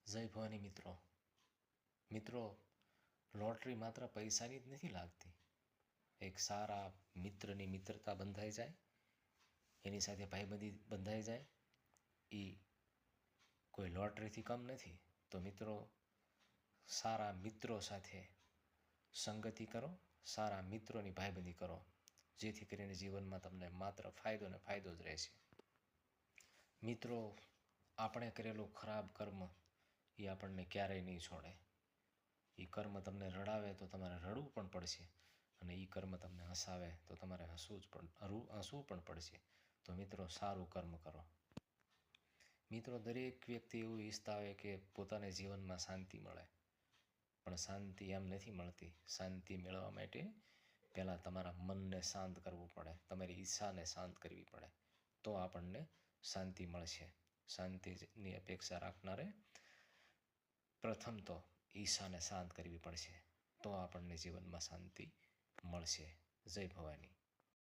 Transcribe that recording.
જય ભવાની મિત્રો, લોટરી માત્ર પૈસાની જ નથી લાગતી. એક સારા મિત્રની મિત્રતા બંધાઈ જાય, એની સાથે ભાઈબંધી બંધાઈ જાય, એ કોઈ લોટરીથી કમ નથી. તો મિત્રો, સારા મિત્રો સાથે સંગતિ કરો, સારા મિત્રોની ભાઈબંધી કરો, જેથી કરીને જીવનમાં તમને માત્ર ફાયદો ને ફાયદો જ રહેશે. મિત્રો, આપણે કરેલું ખરાબ કર્મ એ આપણને ક્યારેય નહીં છોડે. એ કર્મ તમને રડાવે તો તમારે રડવું પણ પડશે, અને એ કર્મ તમને હસાવે તો તમારે હસવું પણ પડશે. તો મિત્રો, સારું કર્મ કરો. મિત્રો, દરેક વ્યક્તિ એવું ઈચ્છતા હોય કે પોતાના જીવનમાં શાંતિ મળે, પણ શાંતિ એમ નથી મળતી. શાંતિ મેળવવા માટે પહેલાં તમારા મનને શાંત કરવું પડે, તમારી ઈચ્છાને શાંત કરવી પડે, તો આપણને શાંતિ મળશે. શાંતિની અપેક્ષા રાખનારે પ્રથમ તો ઈચ્છાને શાંત કરવી પડશે, તો આપણને જીવનમાં શાંતિ મળશે. જય ભવાની.